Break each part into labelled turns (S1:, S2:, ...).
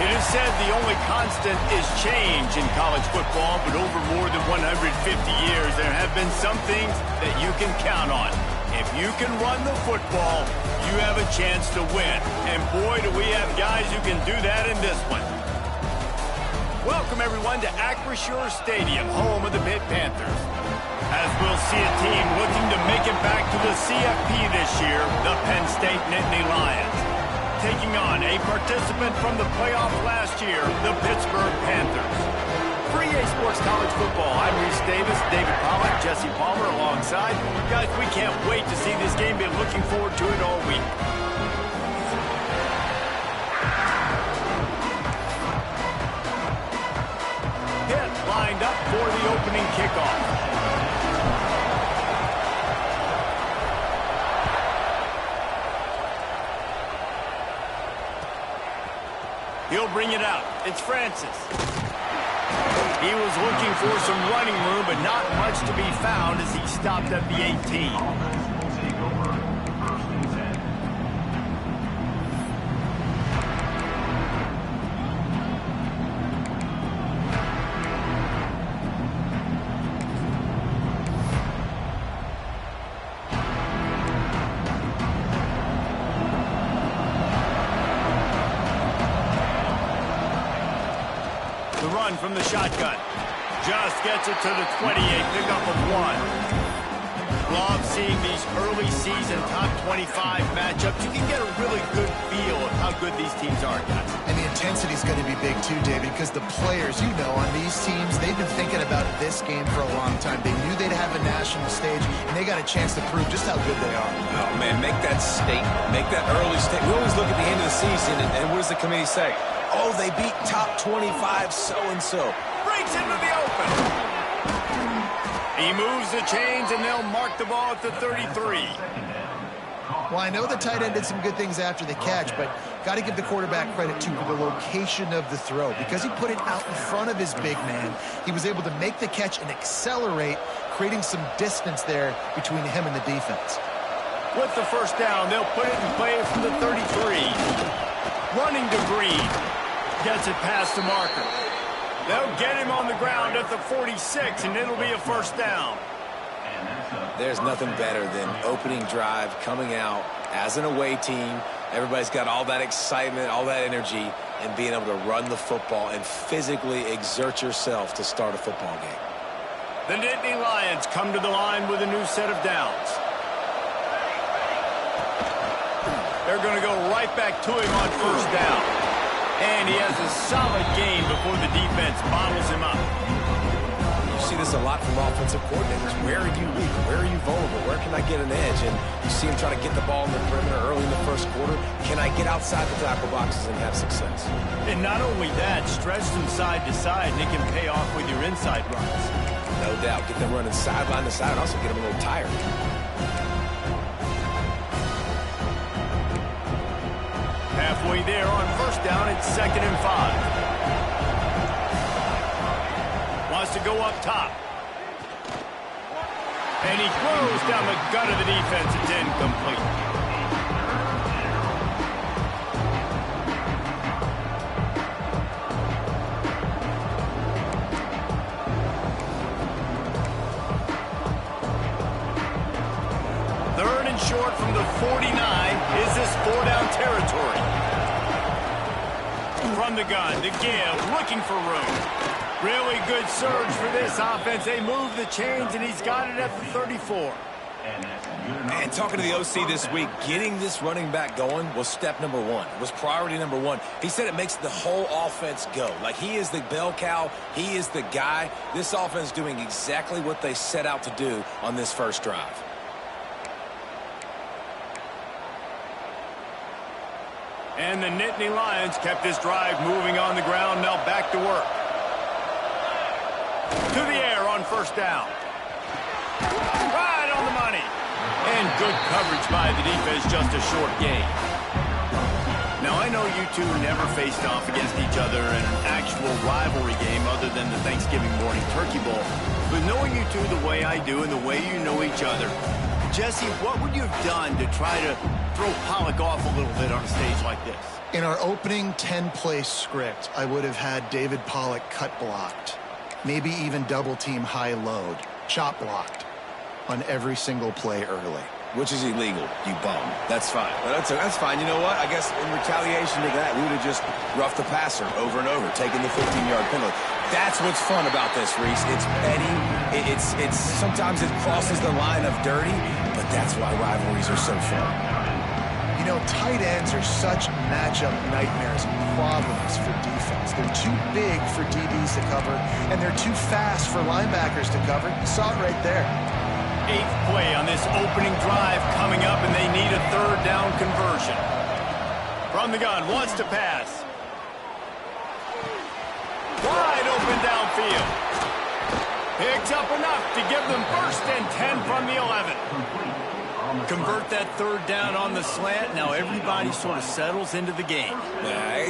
S1: It is said the only constant is change in college football, but over more than 150 years, there have been some things that you can count on. If you can run the football, you have a chance to win. And boy, do we have guys who can do that in this one. Welcome, everyone, to Acrisure Stadium, home of the Pitt Panthers. As we'll see a team looking to make it back to the CFP this year, the Penn State Nittany Lions. Taking on a participant from the playoff last year, the Pittsburgh Panthers. For EA Sports College Football, I'm Reese Davis, David Pollack, Jesse Palmer alongside. Guys, we can't wait to see this game. Been looking forward to it all week. Pitt lined up for the opening kickoff. He'll bring it out. It's Francis. He was looking for some running room, but not much to be found as he stopped at the 18. The run from the shotgun. Just gets it to the 28, pickup of 1. Love seeing these early season top 25 matchups. You can get a really good feel of how good these teams are, guys.
S2: And the intensity is going to be big too, David, because the players, you know, on these teams, they've been thinking about this game for a long time. They knew they'd have a national stage, and they got a chance to prove just how good they are.
S3: Oh, man, make that statement. Make that early statement. We always look at the end of the season, and what does the committee say? Oh, they beat top 25 so-and-so.
S1: Breaks into the open. He moves the chains, and they'll mark the ball at the 33.
S2: Well, I know the tight end did some good things after the catch, but got to give the quarterback credit, too, for the location of the throw. Because he put it out in front of his big man, he was able to make the catch and accelerate, creating some distance there between him and the defense.
S1: With the first down, they'll put it in play from the 33. Running to Green. Gets it past the marker. They'll get him on the ground at the 46, and it'll be a first down.
S3: There's nothing better than opening drive, coming out as an away team. Everybody's got all that excitement, all that energy, and being able to run the football and physically exert yourself to start a football game.
S1: The Nittany Lions come to the line with a new set of downs. They're going to go right back to him on first down. And he has a solid gain before the defense bottles him up.
S3: You see this a lot from offensive coordinators. Where are you weak? Where are you vulnerable? Where can I get an edge? And you see him trying to get the ball in the perimeter early in the first quarter. Can I get outside the tackle boxes and have success?
S1: And not only that, stretch them side to side, and it can pay off with your inside runs.
S3: No doubt. Get them running sideline to side and also get them a little tired.
S1: Halfway there on first down, it's 2nd and 5. Wants to go up top. And he throws down the gut of the defense. It's incomplete. Third and short from the 49. Is this 4-down territory? From the gun, the give, looking for room. Really good surge for this offense. They move the chains, and he's got it at the 34.
S3: And talking to the OC this week, getting this running back going was step number one. It was priority number one. He said it makes the whole offense go. Like, he is the bell cow. He is the guy. This offense is doing exactly what they set out to do on this first drive.
S1: And the Nittany Lions kept this drive moving on the ground. Now back to work. To the air on first down. Right on the money. And good coverage by the defense, just a short gain. Now, I know you two never faced off against each other in an actual rivalry game other than the Thanksgiving morning Turkey Bowl. But knowing you two the way I do and the way you know each other, Jesse, what would you have done to try to throw Pollock off a little bit on a stage like this?
S2: In our opening 10-play script, I would have had David Pollock cut blocked, maybe even double team high load, chop blocked on every single play early.
S3: Which is illegal, you bum. That's fine. That's fine. You know what? I guess in retaliation to that, we would have just roughed the passer over and over, taking the 15-yard penalty. That's what's fun about this, Reese. It's petty. It's sometimes it crosses the line of dirty, but that's why rivalries are so fun.
S2: You know, tight ends are such matchup nightmares and problems for defense. They're too big for DBs to cover, and they're too fast for linebackers to cover. You saw it right there.
S1: 8th play on this opening drive coming up, and they need a 3rd down conversion. From the gun, wants to pass. Wide open downfield. Picks up enough to give them 1st and 10 from the 11. Convert that 3rd down on the slant. Now everybody sort of settles into the game.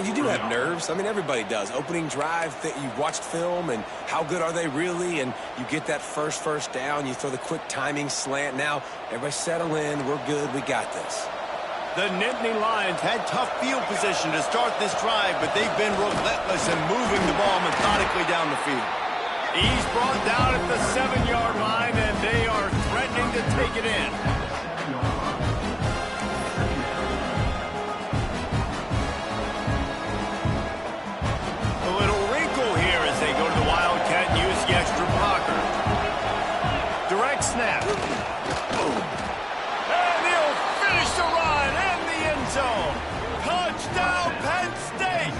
S3: You do have nerves. I mean, everybody does. Opening drive, you've watched film, and how good are they really? And you get that first down. You throw the quick timing slant. Now, everybody settle in. We're good. We got this.
S1: The Nittany Lions had tough field position to start this drive, but they've been relentless in moving the ball methodically down the field. He's brought down at the 7-yard line, and they are threatening to take it in. Snap. And he'll finish the run in the end zone. Touchdown, Penn State.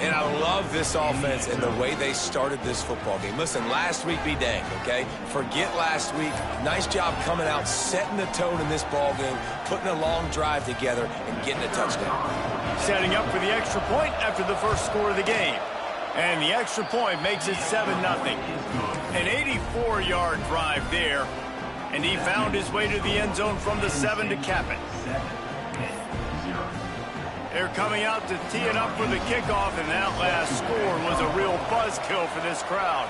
S3: And I love this offense and the way they started this football game. Listen, last week be danged, okay? Forget last week. Nice job coming out, setting the tone in this ball game, putting a long drive together, and getting a touchdown.
S1: Setting up for the extra point after the first score of the game. And the extra point makes it 7-0. An 84-yard drive there, and he found his way to the end zone from the 7 to cap it. They're coming out to tee it up for the kickoff, and that last score was a real buzzkill for this crowd.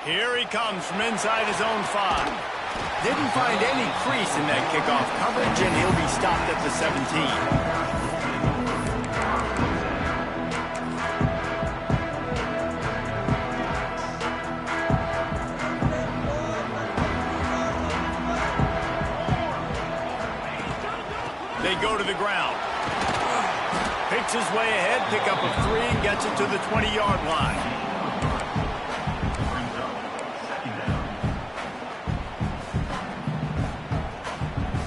S1: Here he comes from inside his own 5. Didn't find any crease in that kickoff coverage, and he'll be stopped at the 17. They go to the ground. Picks his way ahead, pick up a 3, and gets it to the 20-yard line.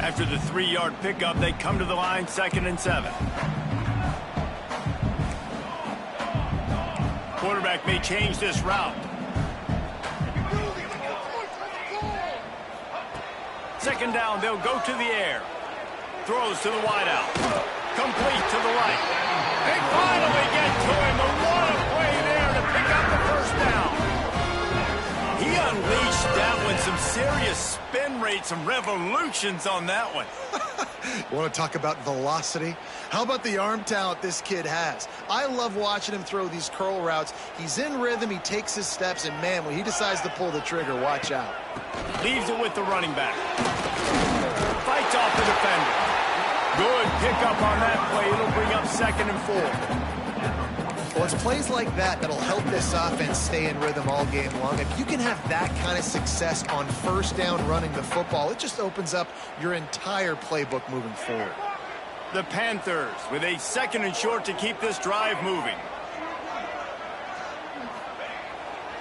S1: After the 3-yard pickup, they come to the line, 2nd and 7. Quarterback may change this route. 2nd down, they'll go to the air. Throws to the wideout. Complete to the right. They finally get to him. The what a play there to pick up the 1st down. He unleashed that one. Some serious spin rate, some revolutions on that one.
S2: You want to talk about velocity? How about the arm talent this kid has? I love watching him throw these curl routes. He's in rhythm. He takes his steps, and man, when he decides to pull the trigger, watch out.
S1: Leaves it with the running back. Fights off the defender. Good pickup on that play. It'll bring up 2nd and 4.
S2: Well, it's plays like that that'll help this offense stay in rhythm all game long. If you can have that kind of success on 1st down running the football, it just opens up your entire playbook moving forward.
S1: The Panthers with a 2nd and short to keep this drive moving.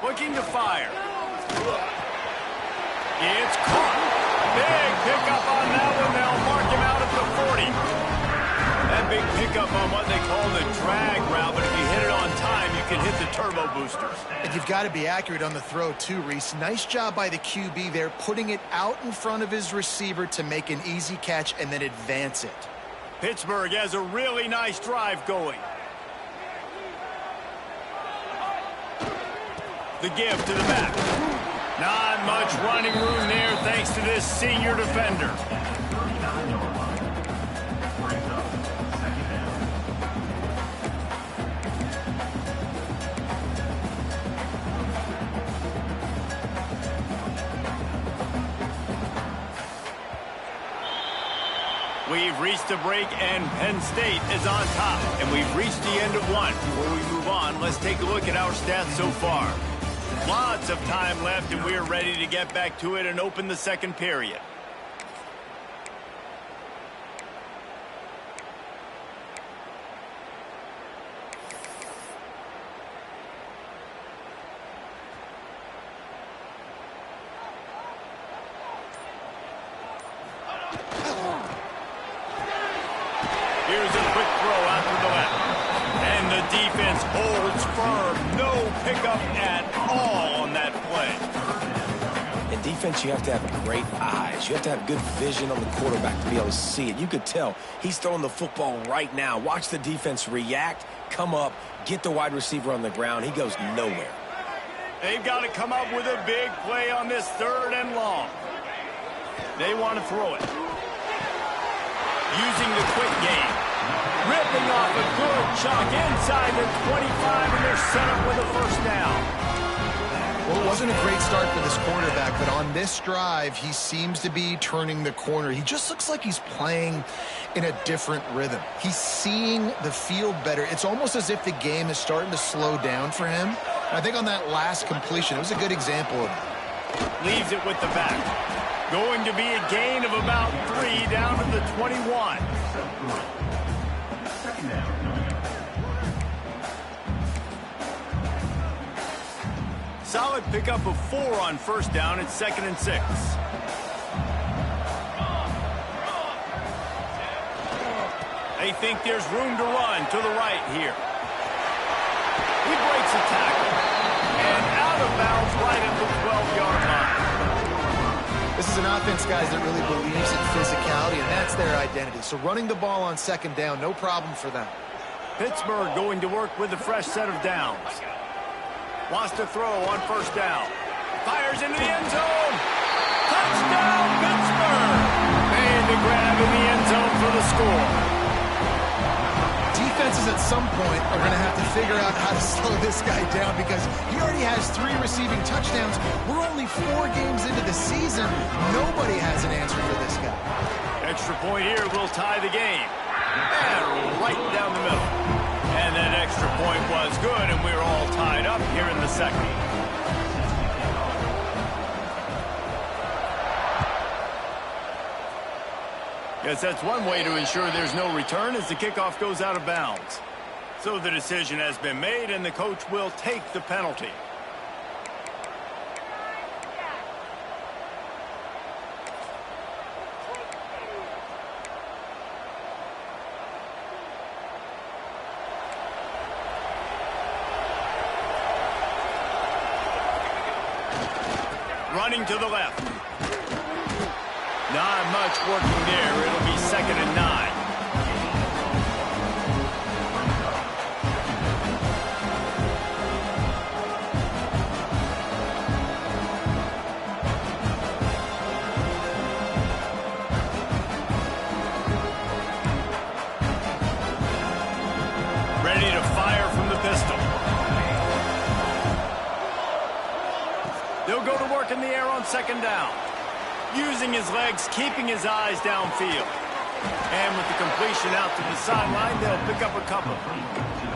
S1: Looking to fire. It's caught. Big pickup on that one. They'll mark him out at the 40. That big pickup on what they call the drag route, but if you hit it on time, you can hit the turbo boosters.
S2: And you've got to be accurate on the throw too, Reese. Nice job by the QB there, putting it out in front of his receiver to make an easy catch and then advance it.
S1: Pittsburgh has a really nice drive going. The give to the back. Not much running room there thanks to this senior defender. We've reached the break, and Penn State is on top. And we've reached the end of one. Before we move on, let's take a look at our stats so far. Lots of time left, and we're ready to get back to it and open the second period. Here's a quick throw out to the left. And the defense holds firm. No pickup at all on that play.
S3: In defense, you have to have great eyes. You have to have good vision on the quarterback to be able to see it. You could tell he's throwing the football right now. Watch the defense react, come up, get the wide receiver on the ground. He goes nowhere.
S1: They've got to come up with a big play on this 3rd and long. They want to throw it. Using the quick game. Ripping off a good chunk inside the 25, and they're set up with a first down.
S2: Well, it wasn't a great start for this quarterback, but on this drive, he seems to be turning the corner. He just looks like he's playing in a different rhythm. He's seeing the field better. It's almost as if the game is starting to slow down for him. And I think on that last completion, it was a good example of it.
S1: Leaves it with the back. Going to be a gain of about 3 down to the 21. Solid pickup of 4 on first down. It's 2nd and 6. They think there's room to run to the right here. He breaks a tackle. And out of bounds right at the 12-yard line.
S2: This is an offense, guys, that really believes in physicality, and that's their identity. So running the ball on 2nd down, no problem for them.
S1: Pittsburgh going to work with a fresh set of downs. Wants to throw on first down. Fires into the end zone. Touchdown, Pittsburgh! Made the grab in the end zone for the score.
S2: Defenses at some point are going to have to figure out how to slow this guy down because he already has 3 receiving touchdowns. We're only 4 games into the season. Nobody has an answer for this guy.
S1: Extra point here will tie the game. And right down the middle. And that extra point was good, and we're all tied up here in the second. Guess that's one way to ensure there's no return as the kickoff goes out of bounds. So the decision has been made, and the coach will take the penalty. Running to the left. Not much working there. It'll be 2nd and 9. Ready to fire from the pistol. They'll go to work in the air on 2nd down. Using his legs, keeping his eyes downfield. And with the completion out to the sideline, they'll pick up a couple.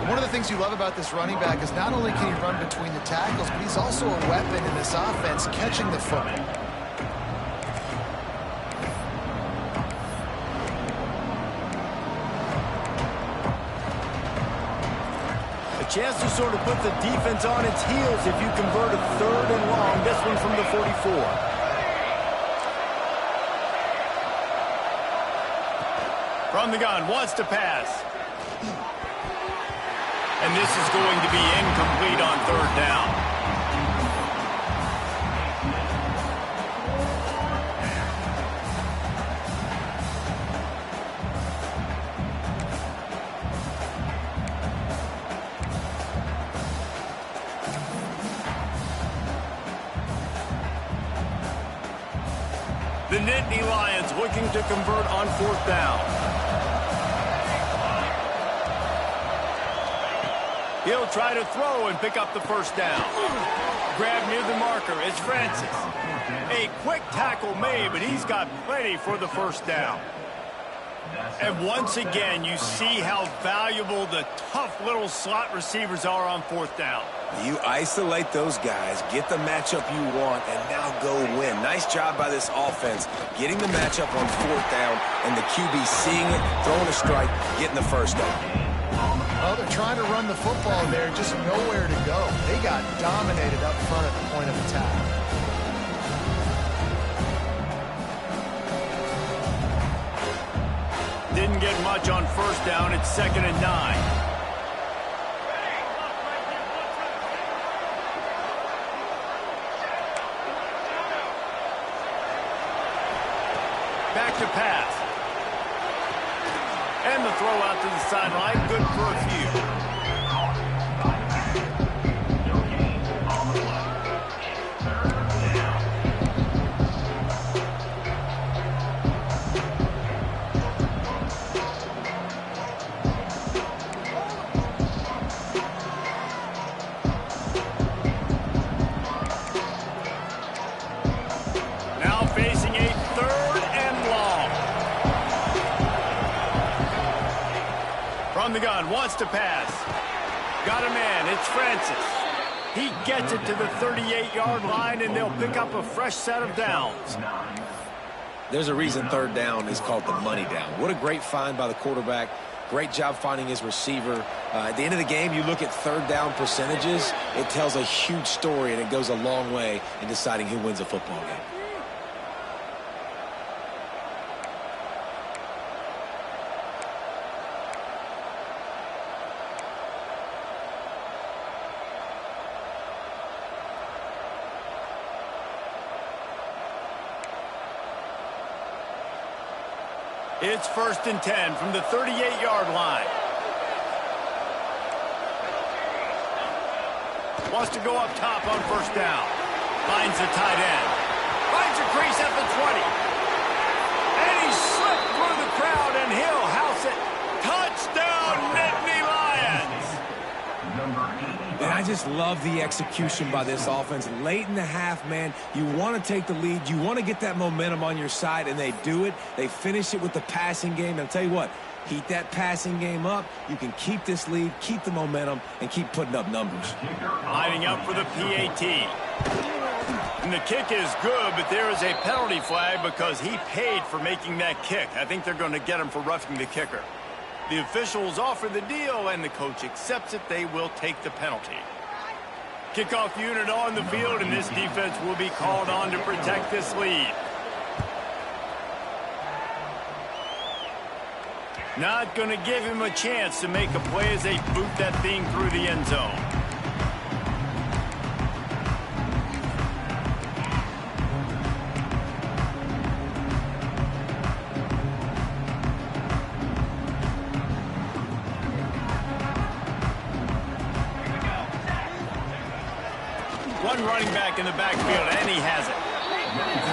S2: One of the things you love about this running back is not only can he run between the tackles, but he's also a weapon in this offense, catching the football.
S1: A chance to sort of put the defense on its heels if you convert a 3rd and long. This one from the 44. From the gun, wants to pass. And this is going to be incomplete on 3rd down. The Nittany Lions looking to convert on 4th down. He'll try to throw and pick up the first down. Grab near the marker is Francis. A quick tackle made, but he's got plenty for the first down. And once again, you see how valuable the tough little slot receivers are on fourth down.
S3: You isolate those guys, get the matchup you want, and now go win. Nice job by this offense, getting the matchup on fourth down, and the QB seeing it, throwing a strike, getting the first down.
S2: Well, they're trying to run the football there, just nowhere to go. They got dominated up front at the point of attack.
S1: Didn't get much on first down. It's 2nd and 9. Back to pass. And the throw out to the sideline. Good for a few. The gun wants to pass. Got a man. It's Francis. He gets it to the 38-yard line, and they'll pick up a fresh set of downs.
S3: There's a reason third down is called the money down. What a great find by the quarterback. Great job finding his receiver. At the end of the game, you look at third down percentages. It tells a huge story, and it goes a long way in deciding who wins a football game.
S1: It's 1st and 10 from the 38-yard line. Wants to go up top on first down. Finds the tight end. Finds a crease at the 20. And he slipped through the crowd, and he'll house it. Touchdown, Nittany Lions!
S3: And I just love the execution by this offense. Late in the half, man, you want to take the lead. You want to get that momentum on your side, and they do it. They finish it with the passing game. And I'll tell you what, heat that passing game up. You can keep this lead, keep the momentum, and keep putting up numbers.
S1: Lining up for the PAT. And the kick is good, but there is a penalty flag because he paid for making that kick. I think they're going to get him for roughing the kicker. The officials offer the deal, and the coach accepts it. They will take the penalty. Kickoff unit on the field, and this defense will be called on to protect this lead. Not going to give him a chance to make a play as they boot that thing through the end zone. One running back in the backfield, and he has it.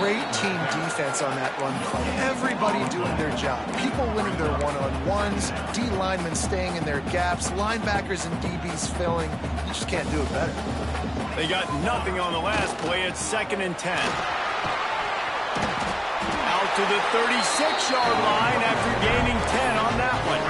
S2: Great team defense on that run play. Everybody doing their job. People winning their one-on-ones, D linemen staying in their gaps, linebackers and DBs filling. You just can't do it better.
S1: They got nothing on the last play. It's 2nd and 10. Out to the 36-yard line after gaining 10 on that one.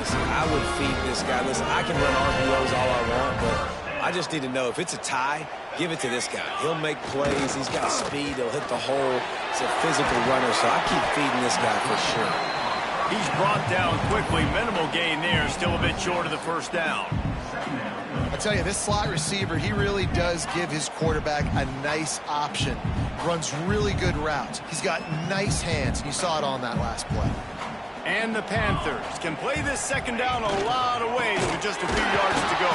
S3: Listen, I would feed this guy. Listen, I can run RPOs all I want, but I just need to know if it's a tie, give it to this guy. He'll make plays. He's got speed. He'll hit the hole. He's a physical runner, so I keep feeding this guy for sure.
S1: He's brought down quickly. Minimal gain there. Still a bit short of the first down.
S2: I tell you, this slot receiver, he really does give his quarterback a nice option. Runs really good routes. He's got nice hands. You saw it on that last play.
S1: And the Panthers can play this second down a lot of ways with just a few yards to go.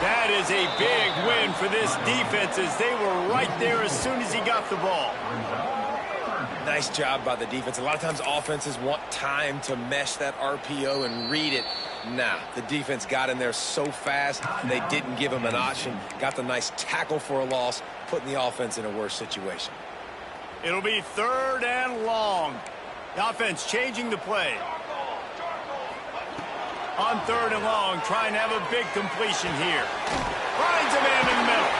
S1: That is a big win for this defense as they were right there as soon as he got the ball.
S3: Nice job by the defense. A lot of times offenses want time to mesh that RPO and read it. Nah, the defense got in there so fast, they didn't give him an option. Got the nice tackle for a loss, putting the offense in a worse situation.
S1: It'll be 3rd and long. The offense changing the play. On 3rd and long, trying to have a big completion here. Finds a man in the middle.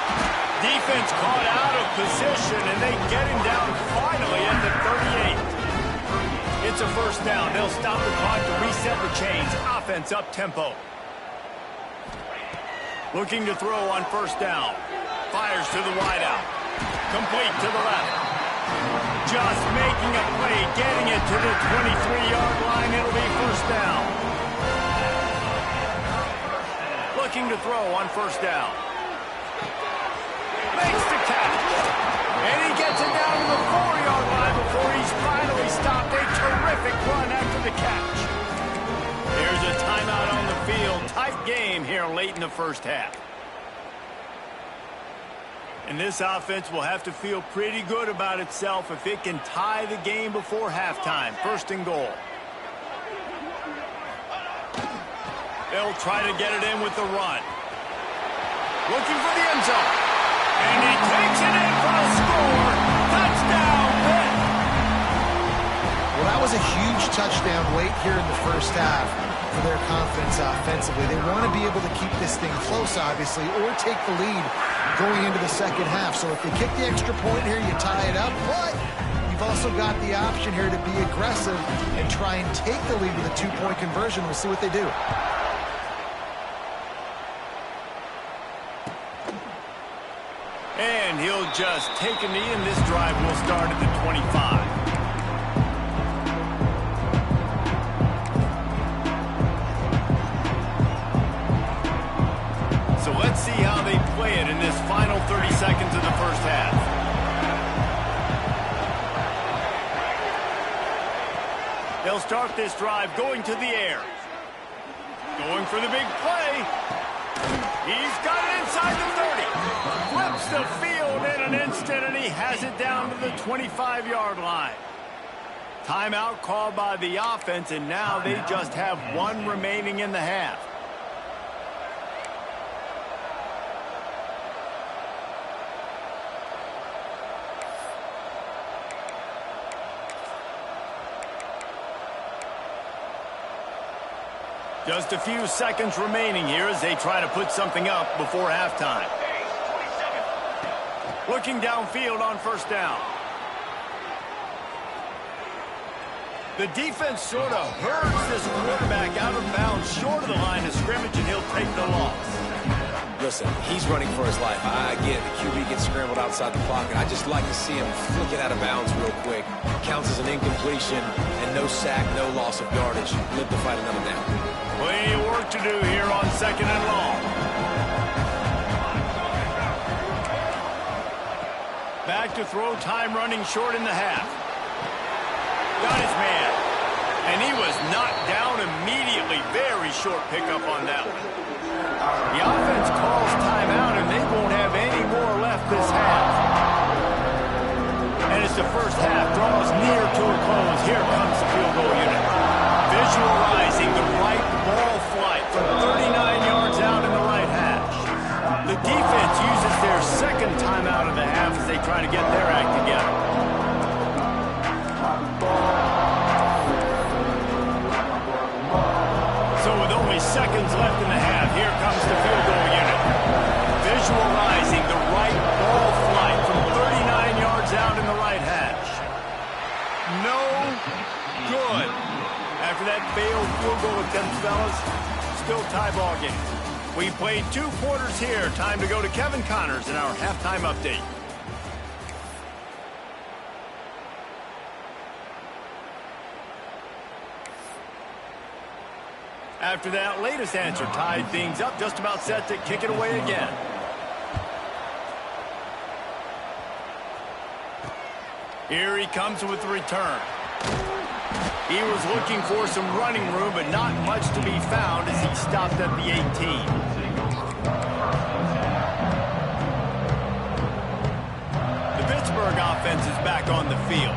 S1: Defense caught out of position, and they get him down finally at the 38. It's a first down. They'll stop the clock to reset the chains. Offense up tempo. Looking to throw on first down. Fires to the wideout. Complete to the left. Just making a play, getting it to the 23-yard line. It'll be first down. Looking to throw on first down. Makes the catch. And he gets it down to the 4-yard line before he's finally stopped. A terrific run after the catch. There's a timeout on the field. Tight game here late in the first half. And this offense will have to feel pretty good about itself if it can tie the game before halftime. First and goal. They'll try to get it in with the run. Looking for the end zone. And he takes it in for a score. Touchdown, Pitt.
S2: Well, that was a huge touchdown late here in the first half for their confidence offensively. They want to be able to keep this thing close, obviously, or take the lead going into the second half. So if they kick the extra point here, you tie it up. But you've also got the option here to be aggressive and try and take the lead with a two-point conversion. We'll see what they do.
S1: And he'll just take a knee, and this drive will start at the 25. So let's see how they play it in this final 30 seconds of the first half. They'll start this drive going to the air. Going for the big play. He's got it inside the 30. Flips the field in an instant, and he has it down to the 25-yard line. Timeout called by the offense, and now they just have one remaining in the half. Just a few seconds remaining here as they try to put something up before halftime. Looking downfield on first down. The defense sort of hurts this quarterback out of bounds short of the line of scrimmage, and he'll take the loss.
S3: Listen, he's running for his life. I get it. The QB gets scrambled outside the pocket. I just like to see him flick it out of bounds real quick. Counts as an incompletion, and no sack, no loss of yardage. Live to fight another down.
S1: Plenty of work to do here on second and long. Back to throw, time running short in the half. Got his man. And he was knocked down immediately. Very short pickup on that one. The offense calls timeout, and they won't have any more left this half. And as the first half draws near to a close, here comes the field goal unit. Visualizing the right ball flight from 39 yards out in the right hash. The defense uses their second timeout of the half as they try to get their act together. So with only seconds left in the half, here comes the field goal unit. Visualizing the right ball flight from 39 yards out in the right hash. No good. After that failed field goal attempt, fellas, still tie ball game. We played 2 quarters here. Time to go to Kevin Connors in our halftime update. After that latest answer tied things up, just about set to kick it away again. Here he comes with the return. He was looking for some running room, but not much to be found as he stopped at the 18. The Pittsburgh offense is back on the field.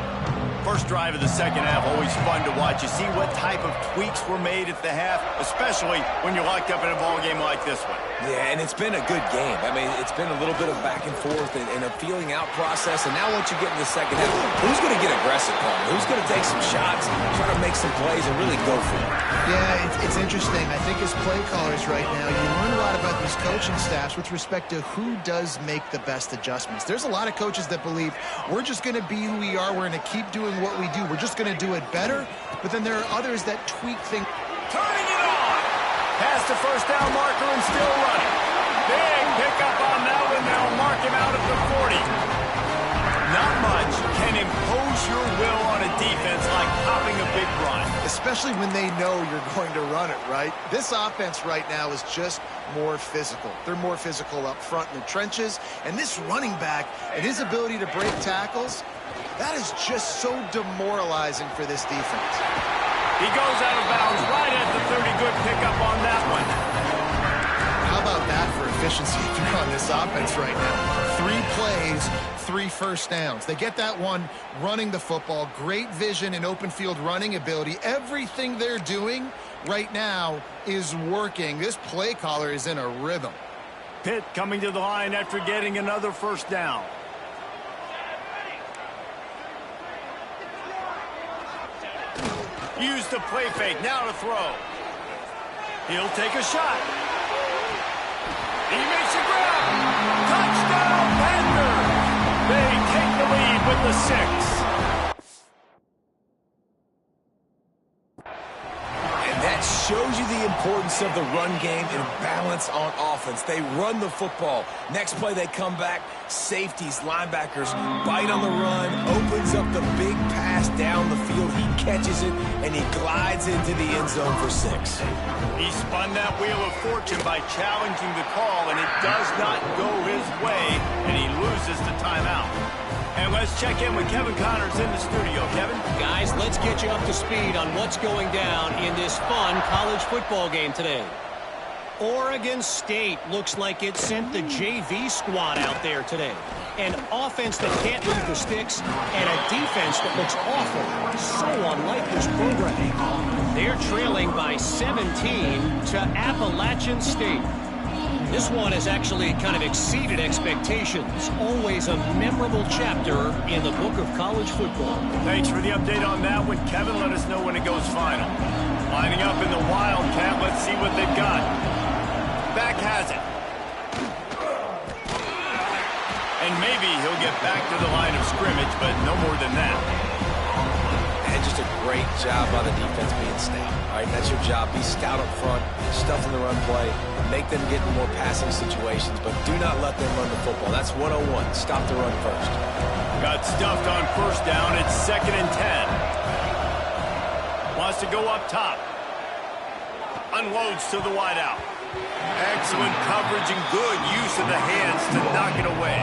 S1: First drive of the second half, always fun to watch. You see what type of tweaks were made at the half, especially when you're locked up in a ball game like this one.
S3: Yeah, and it's been a good game. I mean, it's been a little bit of back and forth and a feeling out process. And now once you get in the second half, who's going to get aggressive, Paul? Who's going to take some shots, try to make some plays, and really go for it?
S2: Yeah, it's interesting. I think as play callers right now, you learn a lot about these coaching staffs with respect to who does make the best adjustments. There's a lot of coaches that believe we're just going to be who we are. We're going to keep doing what we do. We're just going to do it better. But then there are others that tweak things.
S1: Turning it on. Past the first down marker and still running. Big pickup on that one. They'll mark him out at the 40. Not much can impose your will on a defense like popping a big run.
S2: Especially when they know you're going to run it, right? This offense right now is just more physical. They're more physical up front in the trenches. And this running back and his ability to break tackles, that is just so demoralizing for this defense.
S1: He goes out of bounds right at the 30. Good pickup on that one.
S2: How about that for efficiency on this offense right now? 3 plays, 3 first downs. They get that one running the football. Great vision and open field running ability. Everything they're doing right now is working. This play caller is in a rhythm.
S1: Pitt coming to the line after getting another first down. Use the play fake. Now to throw. He'll take a shot. He makes a grab. Touchdown, Panthers. They take the lead with the 6.
S3: And that shows you the importance of the run game and balance on offense. They run the football. Next play, they come back. Safeties, linebackers, bite on the run, opens up the big pass down the field. He catches it, and he glides into the end zone for 6.
S1: He spun that wheel of fortune by challenging the call, and it does not go his way, and he loses the timeout. And let's check in with Kevin Connors in the studio. Kevin?
S4: Guys, let's get you up to speed on what's going down in this fun college football game today. Oregon State looks like it sent the JV squad out there today. An offense that can't move the sticks and a defense that looks awful. So unlike this program. They're trailing by 17 to Appalachian State. This one has actually kind of exceeded expectations. Always a memorable chapter in the book of college football.
S1: Thanks for the update on that one, Kevin. Let us know when it goes final. Lining up in the Wildcat. Let's see what they've got. Back has it. And maybe he'll get back to the line of scrimmage, but no more than that.
S3: And just a great job by the defense being stout. All right, that's your job. Be stout up front, stuff in the run play, make them get in more passing situations, but do not let them run the football. That's 101. Stop the run first.
S1: Got stuffed on first down. It's 2nd and 10. Wants to go up top. Unloads to the wideout. Excellent coverage and good use of the hands to knock it away.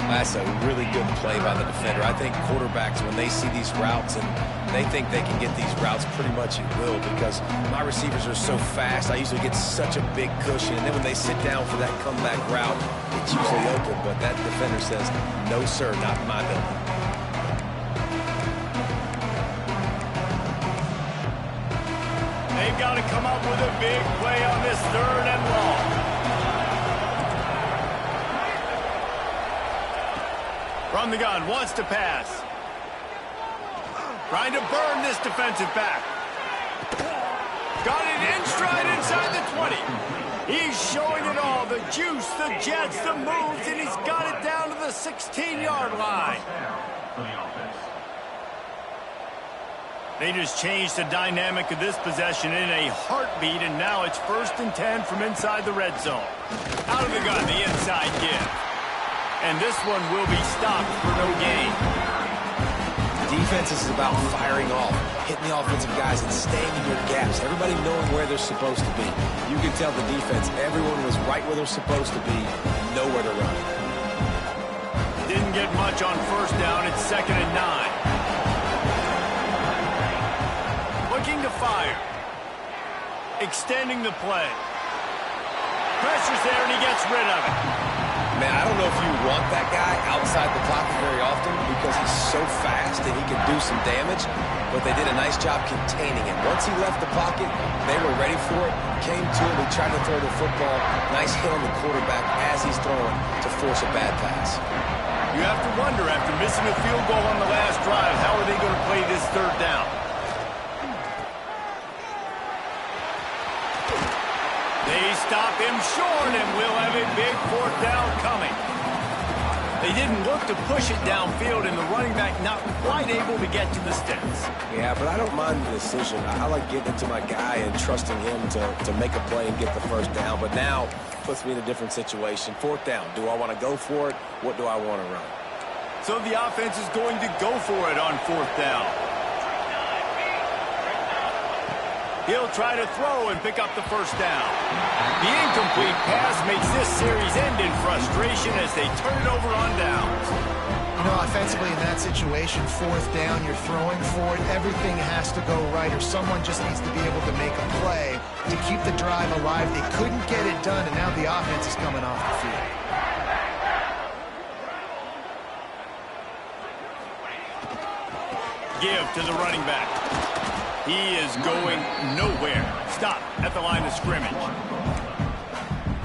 S3: That's a really good play by the defender. I think quarterbacks, when they see these routes and they think they can get these routes pretty much at will because my receivers are so fast, I usually get such a big cushion. And then when they sit down for that comeback route, it's usually open. But that defender says, no, sir, not in my building.
S1: They've got to come up with a big play on this 3rd and long. From the gun, wants to pass. Trying to burn this defensive back. Got it in stride inside the 20. He's showing it all. The juice, the jets, the moves, and he's got it down to the 16-yard line. They just changed the dynamic of this possession in a heartbeat, and now it's 1st and 10 from inside the red zone. Out of the gun, the inside give. And this one will be stopped for no gain.
S3: Defense is about firing off, hitting the offensive guys and staying in your gaps. Everybody knowing where they're supposed to be. You can tell the defense, everyone was right where they're supposed to be, nowhere to run.
S1: Didn't get much on first down. It's 2nd and 9. Looking to fire. Extending the play. Pressure's there and he gets rid of it.
S3: Man, I don't know if you want that guy outside the pocket very often because he's so fast and he can do some damage, but they did a nice job containing him. Once he left the pocket, they were ready for it, came to him, he tried to throw the football. Nice hit on the quarterback as he's throwing to force a bad pass.
S1: You have to wonder, after missing a field goal on the last drive, how are they going to play this 3rd down? They stop him short, and we'll have a big fourth down coming. They didn't look to push it downfield, and the running back not quite able to get to the sticks.
S3: Yeah, but I don't mind the decision. I like getting it to my guy and trusting him to make a play and get the first down. But now puts me in a different situation. Fourth down. Do I want to go for it? What do I want to run?
S1: So the offense is going to go for it on fourth down. He'll try to throw and pick up the first down. The incomplete pass makes this series end in frustration as they turn it over on downs.
S2: You know, offensively in that situation, fourth down, you're throwing for it, everything has to go right, or someone just needs to be able to make a play to keep the drive alive. They couldn't get it done, and now the offense is coming off the field.
S1: Give to the running back. He is going nowhere. Stop at the line of scrimmage.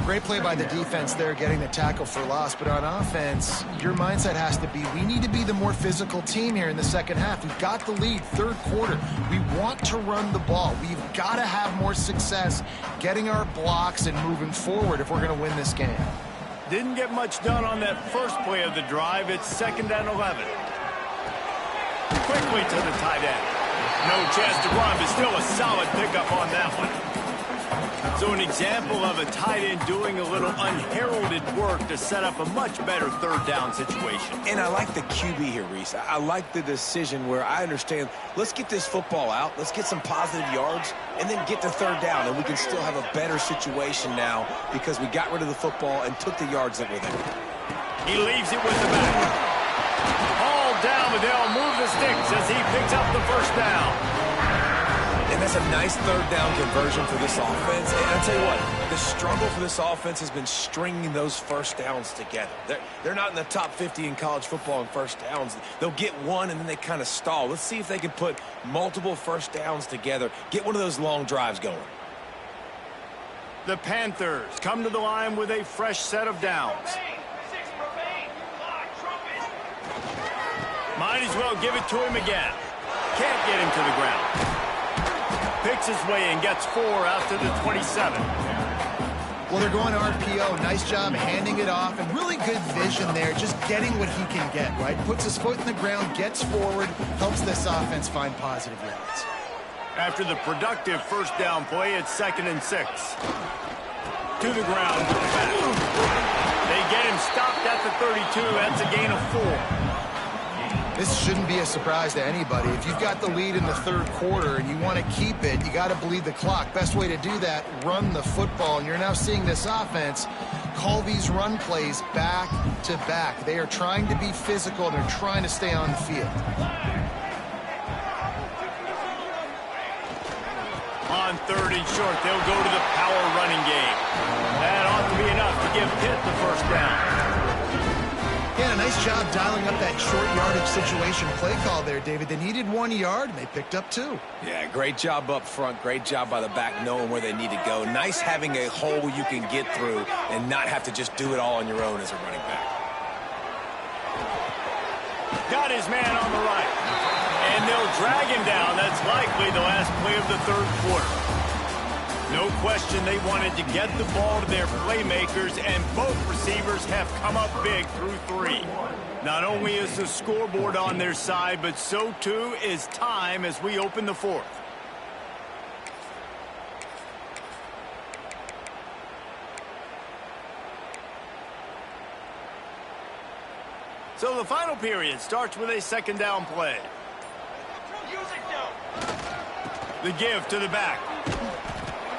S2: Great play by the defense there, getting the tackle for loss. But on offense, your mindset has to be, we need to be the more physical team here in the second half. We've got the lead, third quarter. We want to run the ball. We've got to have more success getting our blocks and moving forward if we're going to win this game.
S1: Didn't get much done on that first play of the drive. It's 2nd and 11. Quickly to the tight end. No chance to run, but still a solid pickup on that one. So an example of a tight end doing a little unheralded work to set up a much better third down situation.
S3: And I like the QB here, Reese. I like the decision where I understand, let's get this football out, let's get some positive yards, and then get to third down, and we can still have a better situation now because we got rid of the football and took the yards that were there.
S1: He leaves it with the back. All down, but they'll move the sticks as he picks up the first down.
S3: And that's a nice third down conversion for this offense. And I'll tell you what, the struggle for this offense has been stringing those first downs together. They're not in the top 50 in college football in first downs. They'll get one, and then they kind of stall. Let's see if they can put multiple first downs together, get one of those long drives going.
S1: The Panthers come to the line with a fresh set of downs. Might as well give it to him again. Can't get him to the ground. Picks his way and gets 4 out to the 27.
S2: Well, they're going RPO. Nice job handing it off, and really good vision there, just getting what he can get, right? Puts his foot in the ground, gets forward, helps this offense find positive yards.
S1: After the productive first down play, it's 2nd and 6. To the ground with the back. They get him stopped at the 32. That's a gain of 4.
S2: This shouldn't be a surprise to anybody. If you've got the lead in the third quarter and you want to keep it, you got to bleed the clock. Best way to do that, run the football. And you're now seeing this offense call these run plays back to back. They are trying to be physical, and they're trying to stay on the field.
S1: On 3rd and short, they'll go to the power running game. That ought to be enough to give Pitt the first down.
S2: Yeah, a nice job dialing up that short yardage situation play call there, David. They needed 1 yard, and they picked up 2.
S3: Yeah, great job up front. Great job by the back knowing where they need to go. Nice having a hole you can get through and not have to just do it all on your own as a running back.
S1: Got his man on the right. And they'll drag him down. That's likely the last play of the third quarter. No question they wanted to get the ball to their playmakers, and both receivers have come up big through 3. Not only is the scoreboard on their side, but so too is time as we open the 4th. So the final period starts with a 2nd down play. The give to the back.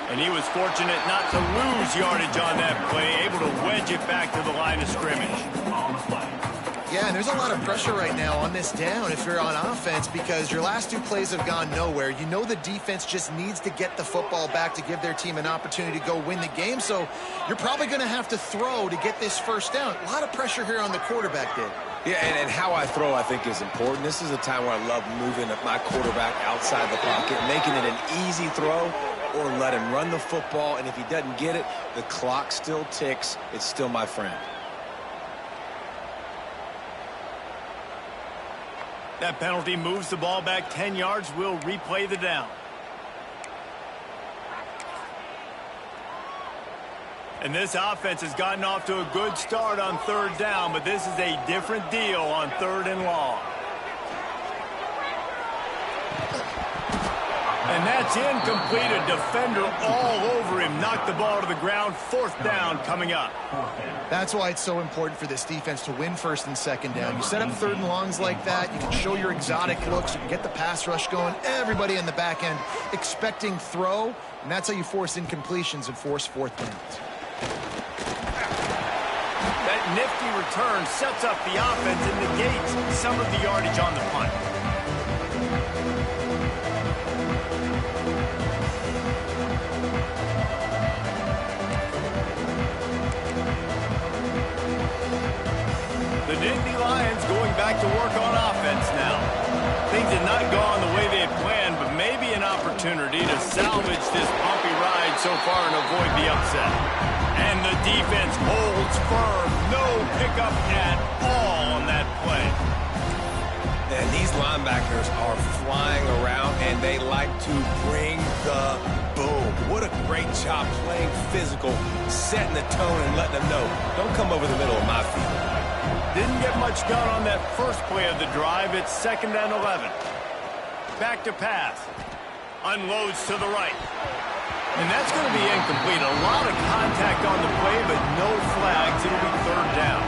S1: And he was fortunate not to lose yardage on that play, able to wedge it back to the line of scrimmage.
S2: Yeah, and there's a lot of pressure right now on this down if you're on offense, because your last 2 plays have gone nowhere. You know the defense just needs to get the football back to give their team an opportunity to go win the game, so you're probably going to have to throw to get this first down. A lot of pressure here on the quarterback, Dave.
S3: Yeah, and how I throw, I think, is important. This is a time where I love moving my quarterback outside the pocket, making it an easy throw, or let him run the football, and if he doesn't get it, the clock still ticks. It's still my friend.
S1: That penalty moves the ball back 10 yards. We'll replay the down. And this offense has gotten off to a good start on third down, but this is a different deal on third and long. And that's incomplete. A defender all over him. Knocked the ball to the ground. Fourth down coming up.
S2: That's why it's so important for this defense to win first and second down. You set up third and longs like that, you can show your exotic looks, you can get the pass rush going. Everybody in the back end expecting throw, and that's how you force incompletions and force fourth downs.
S1: That nifty return sets up the offense and negates some of the yardage on the punt. The Nittany Lions going back to work on offense now. Things had not gone the way they had planned, but maybe an opportunity to salvage this bumpy ride so far and avoid the upset. And the defense holds firm. No pickup at all on that play.
S3: And these linebackers are flying around, and they like to bring the boom. What a great job playing physical, setting the tone and letting them know, don't come over the middle of my field.
S1: Didn't get much done on that first play of the drive. It's 2nd and 11. Back to pass. Unloads to the right. And that's going to be incomplete. A lot of contact on the play, but no flags. It'll be third down.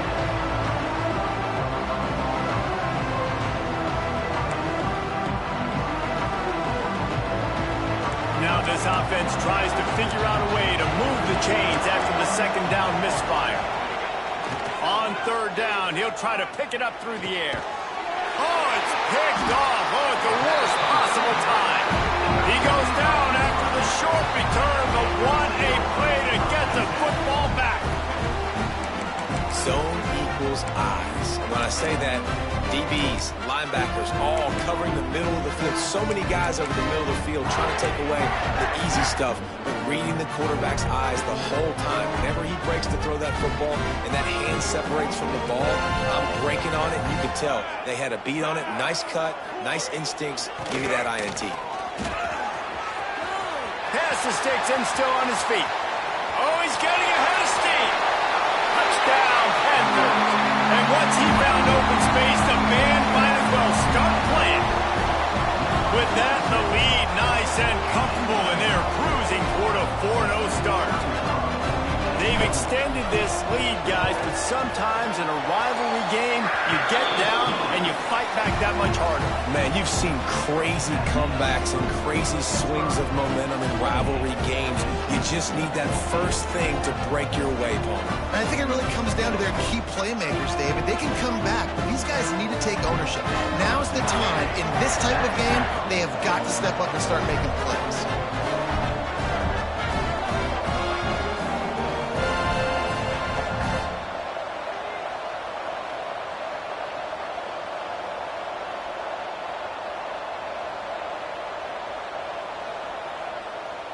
S1: Now this offense tries to figure out a way to move the chains after the second down misfire. On third down, he'll try to pick it up through the air. Oh, it's picked off. Oh, at the worst possible time. He goes down after the short return, but what a play to get the football back.
S3: Zone equals eyes. And when I say that, DBs, linebackers, all covering the middle of the field. So many guys over the middle of the field trying to take away the easy stuff, but reading the quarterback's eyes the whole time. Whenever he breaks to throw that football and that hand separates from the ball, I'm breaking on it. You can tell they had a beat on it. Nice cut, nice instincts. Give you that INT.
S1: Pass the sticks and still on his feet. Oh, he's getting ahead of steam. Touchdown, Panthers. And once he found open space, the man might as well start playing. With that, the lead nice and comfortable, and they're cruising toward a 4-0 start. They've extended this lead, guys, but sometimes in a rivalry game, you get down and you fight back that much harder.
S3: Man, you've seen crazy comebacks and crazy swings of momentum in rivalry games. You just need that first thing to break your way, Paul.
S2: And I think it really comes down to their key playmakers, David. They can come back, but these guys need to take ownership. Now's the time. In this type of game, they have got to step up and start making plays.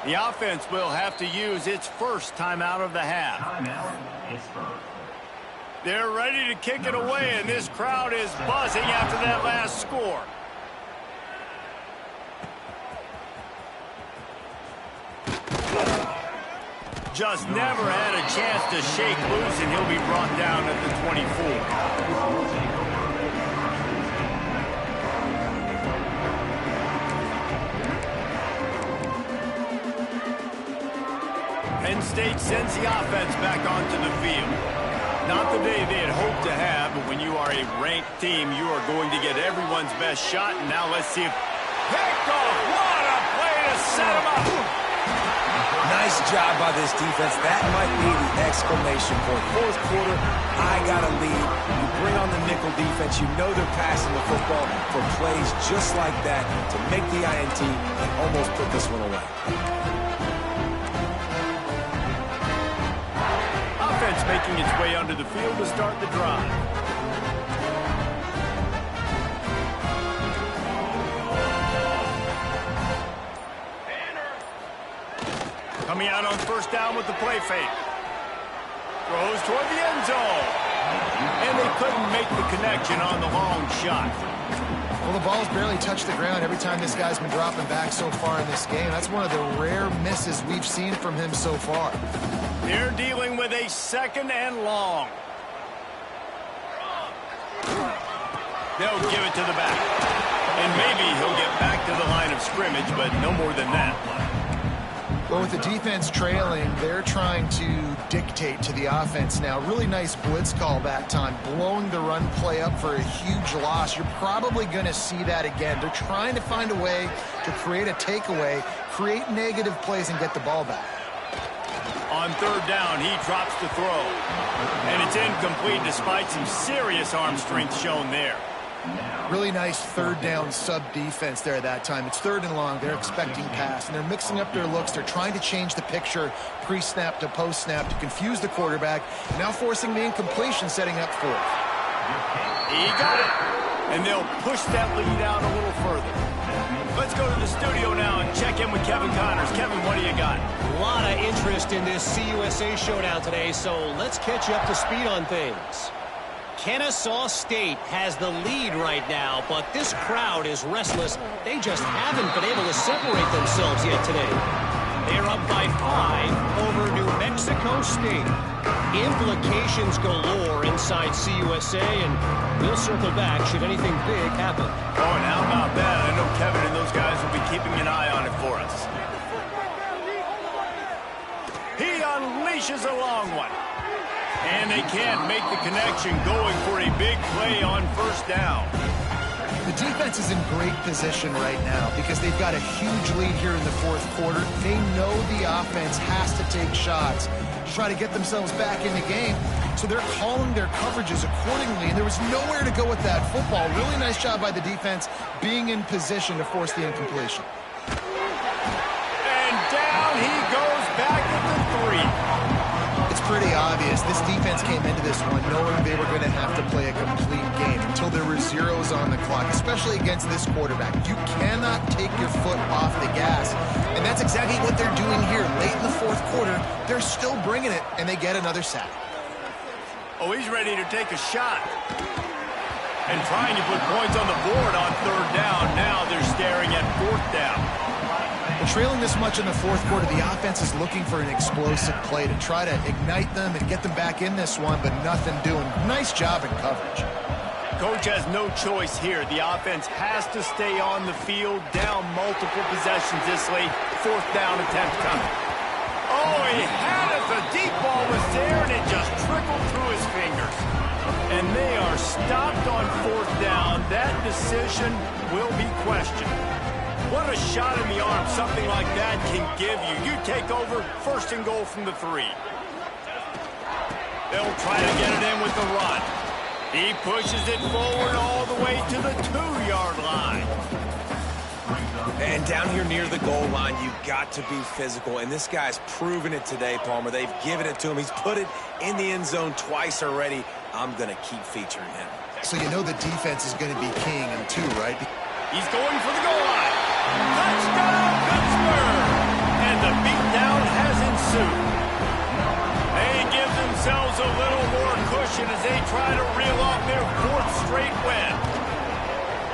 S1: The offense will have to use its first timeout of the half.
S5: Timeout, Pittsburgh.
S1: They're ready to kick it away, and this crowd is buzzing after that last score. Just never had a chance to shake loose, and he'll be brought down at the 24. Penn State sends the offense back onto the field. Not the day they had hoped to have, but when you are a ranked team, you are going to get everyone's best shot. And now let's see if... Picked off! What a play to set him up!
S3: Nice job by this defense. That might be the exclamation point. Fourth quarter, I got a lead. You bring on the nickel defense. You know they're passing the football for plays just like that to make the INT and almost put this one away.
S1: Offense making its way onto the field to start the drive. Coming out on first down with the play fake. Throws toward the end zone. And they couldn't make the connection on the long shot.
S2: Well, the ball's barely touched the ground every time this guy's been dropping back so far in this game. That's one of the rare misses we've seen from him so far.
S1: They're dealing with a 2nd and long. They'll give it to the back. And maybe he'll get back to the line of scrimmage, but no more than that.
S2: Well, with the defense trailing, they're trying to dictate to the offense now. Really nice blitz call that time, blowing the run play up for a huge loss. You're probably going to see that again. They're trying to find a way to create a takeaway, create negative plays, and get the ball back.
S1: On 3rd down, he drops the throw. And it's incomplete despite some serious arm strength shown there.
S2: Really nice 3rd down sub-defense there that time. It's 3rd and long. They're expecting pass, and they're mixing up their looks. They're trying to change the picture pre-snap to post-snap to confuse the quarterback, now forcing the incompletion, setting up 4th.
S1: He got it. And they'll push that lead out a little further. Let's go to the studio now and check in with Kevin Connors. Kevin, what do you got?
S4: A lot of interest in this CUSA showdown today, so let's catch you up to speed on things. Kennesaw State has the lead right now, but this crowd is restless. They just haven't been able to separate themselves yet today. They're up by 5 over New Mexico State. Implications galore inside CUSA, and we'll circle back should anything big happen.
S1: Oh, and how about that? I know Kevin and those guys will be keeping an eye on it for us. He unleashes a long one. And they can't make the connection, going for a big play on 1st down.
S2: The defense is in great position right now because they've got a huge lead here in the 4th quarter. They know the offense has to take shots to try to get themselves back in the game. So they're calling their coverages accordingly, and there was nowhere to go with that football. Really nice job by the defense being in position to force the incompletion.
S1: And down he goes back at the 3.
S2: It's pretty obvious. This defense came into this one knowing they were going to have to play a complete game until there were zeros on the clock, especially against this quarterback. You cannot take your foot off the gas, and that's exactly what they're doing here. Late in the 4th quarter, they're still bringing it, and they get another sack.
S1: Oh, he's ready to take a shot. And trying to put points on the board on 3rd down. Now they're staring at 4th down.
S2: Well, trailing this much in the 4th quarter, the offense is looking for an explosive play to try to ignite them and get them back in this one, but nothing doing. Nice job in coverage.
S1: Coach has no choice here. The offense has to stay on the field, down multiple possessions this late. 4th down attempt coming. Oh, he had it. The deep ball was there, and it just trickled through his fingers. And they are stopped on 4th down. That decision will be questioned. What a shot in the arm something like that can give you. You take over, 1st and goal from the 3. They'll try to get it in with the run. He pushes it forward all the way to the 2-yard line.
S3: And down here near the goal line, you've got to be physical. And this guy's proven it today, Palmer. They've given it to him. He's put it in the end zone twice already. I'm going to keep featuring him.
S2: So you know the defense is going to be keying him too, right?
S1: He's going for the goal line. Touchdown, Pittsburgh! And the beatdown has ensued. They give themselves a little more cushion as they try to reel off their 4th straight win.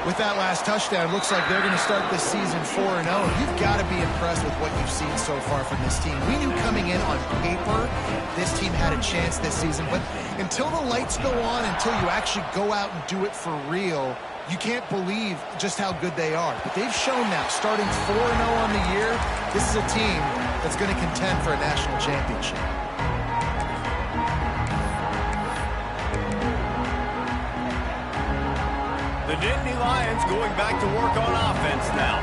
S2: With that last touchdown, looks like they're going to start this season 4-0. You've got to be impressed with what you've seen so far from this team. We knew coming in on paper this team had a chance this season, but until the lights go on, until you actually go out and do it for real, you can't believe just how good they are. But they've shown now, starting 4-0 on the year, this is a team that's going to contend for a national championship.
S1: The Nittany Lions going back to work on offense now.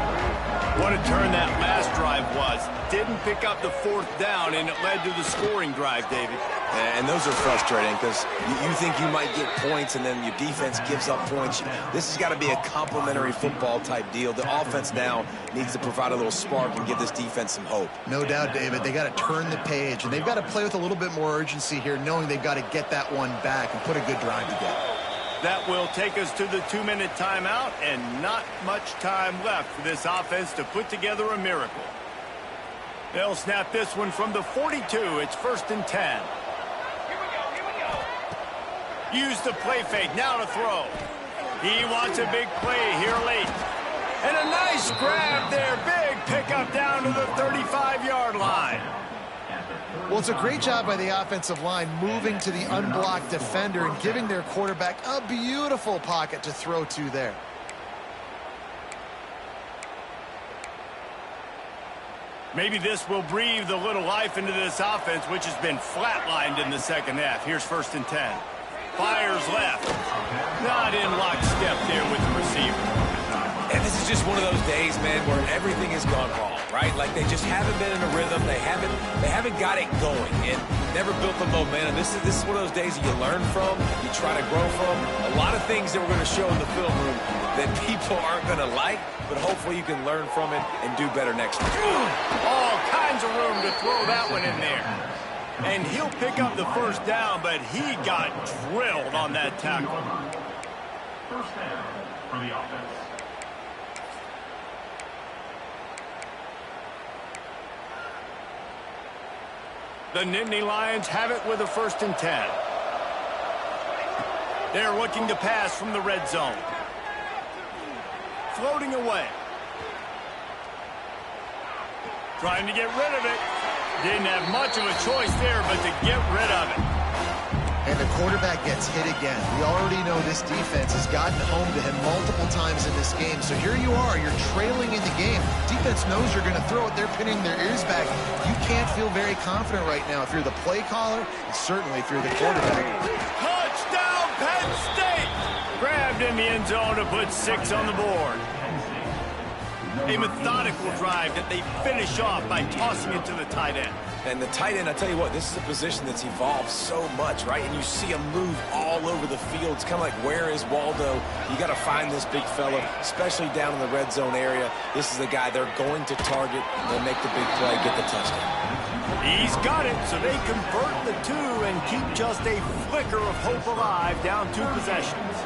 S1: What a turn that last drive was. Didn't pick up the 4th down, and it led to the scoring drive, David.
S3: And those are frustrating because you think you might get points and then your defense gives up points. This has got to be a complementary football type deal. The offense now needs to provide a little spark and give this defense some hope.
S2: No doubt, David. They got to turn the page, and they've got to play with a little bit more urgency here, knowing they've got to get that one back and put a good drive together.
S1: That will take us to the 2-minute timeout, and not much time left for this offense to put together a miracle. They'll snap this one from the 42. It's 1st and 10. Use the play fake. Now to throw. He wants a big play here late. And a nice grab there. Big pickup down to the 35-yard line.
S2: Well, it's a great job by the offensive line moving to the unblocked defender and giving their quarterback a beautiful pocket to throw to there.
S1: Maybe this will breathe a little life into this offense, which has been flatlined in the second half. Here's 1st and 10. Fires left. Not in lockstep there with the receiver.
S3: And this is just one of those days, man, where everything has gone wrong, right? Like they just haven't been in a rhythm. They haven't got it going and never built the momentum. This is one of those days that you learn from, you try to grow from. A lot of things that we're going to show in the film room that people aren't going to like, but hopefully you can learn from it and do better next time.
S1: All kinds of room to throw that one in there. And he'll pick up the 1st down, but he got drilled on that tackle.
S5: 1st down for the offense.
S1: The Nittany Lions have it with a 1st and 10. They're looking to pass from the red zone. Floating away. Trying to get rid of it. Didn't have much of a choice there, but to get rid of it.
S2: And the quarterback gets hit again. We already know this defense has gotten home to him multiple times in this game. So here you are, you're trailing in the game. Defense knows you're going to throw it. They're pinning their ears back. You can't feel very confident right now if you're the play caller, and certainly if you're the quarterback.
S1: Touchdown, Penn State! Grabbed in the end zone to put 6 on the board. A methodical drive that they finish off by tossing it to the tight end.
S3: And the tight end, I tell you what, this is a position that's evolved so much, right? And you see him move all over the field. It's kind of like, where is Waldo? You got to find this big fella, especially down in the red zone area. This is the guy they're going to target. They'll make the big play, get the touchdown.
S1: He's got it, so they convert the 2 and keep just a flicker of hope alive, down 2 possessions.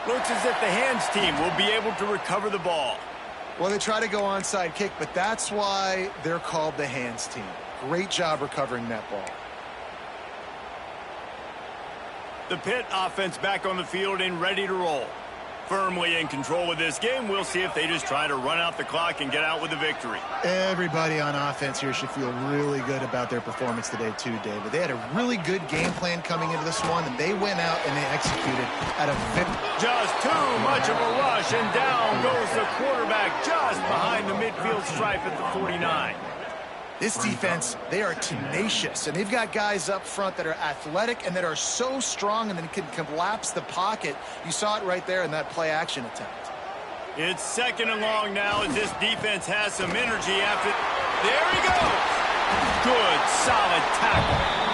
S1: Looks as if the hands team will be able to recover the ball.
S2: Well, they try to go onside kick, but that's why they're called the hands team. Great job recovering that ball.
S1: The Pitt offense back on the field and ready to roll. Firmly in control of this game. We'll see if they just try to run out the clock and get out with a victory.
S2: Everybody on offense here should feel really good about their performance today too, David. They had a really good game plan coming into this one, and they went out and they executed at a
S1: just too much of a rush, and down goes the quarterback just behind the midfield stripe at the 49.
S2: This defense, they are tenacious, and they've got guys up front that are athletic and that are so strong and then can collapse the pocket. You saw it right there in that play-action attempt.
S1: It's 2nd and long now as this defense has some energy after. There he goes. Good, solid tackle.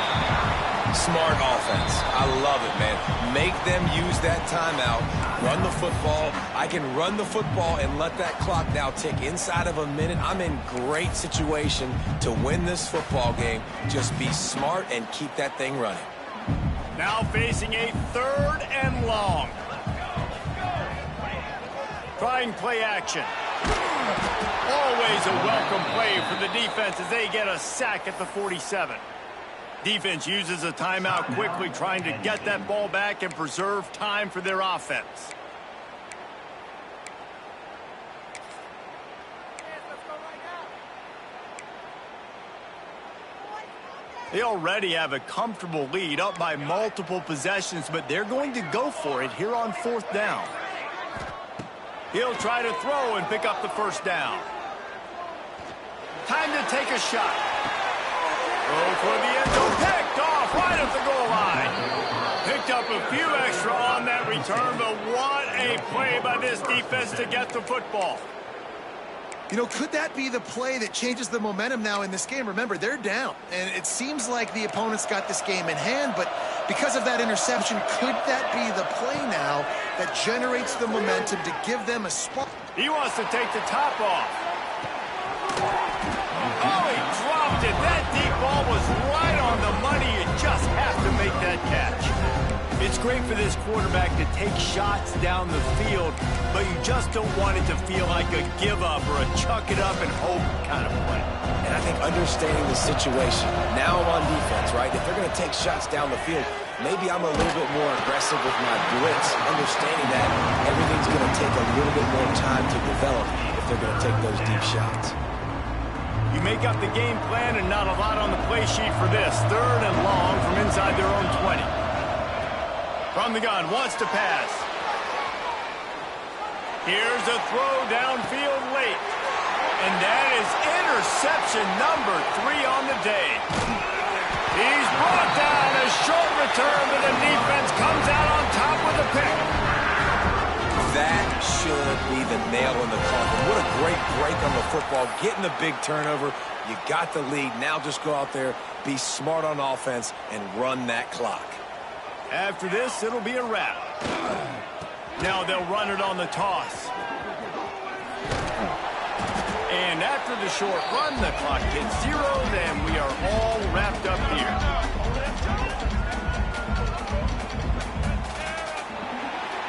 S3: Smart offense. I love it, man. Make them use that timeout. Run the football. I can run the football and let that clock now tick inside of a minute. I'm in great situation to win this football game. Just be smart and keep that thing running.
S1: Now facing a 3rd and long. Trying play action. Always a welcome play for the defense as they get a sack at the 47. Defense uses a timeout quickly, trying to get that ball back and preserve time for their offense. They already have a comfortable lead, up by multiple possessions, but they're going to go for it here on 4th down. He'll try to throw and pick up the 1st down. Time to take a shot. Go for the end zone, picked off right at the goal line. Picked up a few extra on that return, but what a play by this defense to get the football.
S2: You know, could that be the play that changes the momentum now in this game? Remember, they're down, and it seems like the opponent's got this game in hand, but because of that interception, could that be the play now that generates the momentum to give them a spot?
S1: He wants to take the top off. Oh, he dropped it. That deep ball was right on the money. You just have to make that catch. It's great for this quarterback to take shots down the field, but you just don't want it to feel like a give-up or a chuck-it-up and hope kind of play.
S3: And I think understanding the situation, now I'm on defense, right? If they're going to take shots down the field, maybe I'm a little bit more aggressive with my blitz, understanding that everything's going to take a little bit more time to develop if they're going to take those deep shots.
S1: You make up the game plan and not a lot on the play sheet for this. 3rd and long from inside their own 20. From the gun, wants to pass. Here's a throw downfield late. And that is interception number 3 on the day. He's brought down. A short return, but the defense comes out on top with a pick.
S3: That should be the nail in the coffin. What a great break on the football. Getting the big turnover. You got the lead. Now just go out there, be smart on offense, and run that clock.
S1: After this, it'll be a wrap. Now they'll run it on the toss. And after the short run, the clock hits 0, and we are all wrapped up here.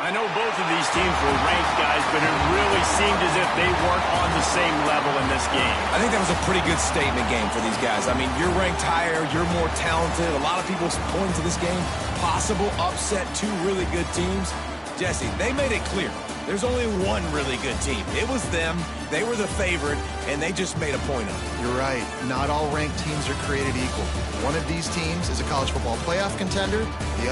S1: I know both of these teams were ranked, guys, but it really seemed as if they weren't on the same level in this game.
S3: I think that was a pretty good statement game for these guys. I mean, you're ranked higher, you're more talented. A lot of people point to this game. Possible upset, 2 really good teams. Jesse, they made it clear. There's only one really good team. It was them. They were the favorite, and they just made a point of it.
S2: You're right. Not all ranked teams are created equal. One of these teams is a college football playoff contender. The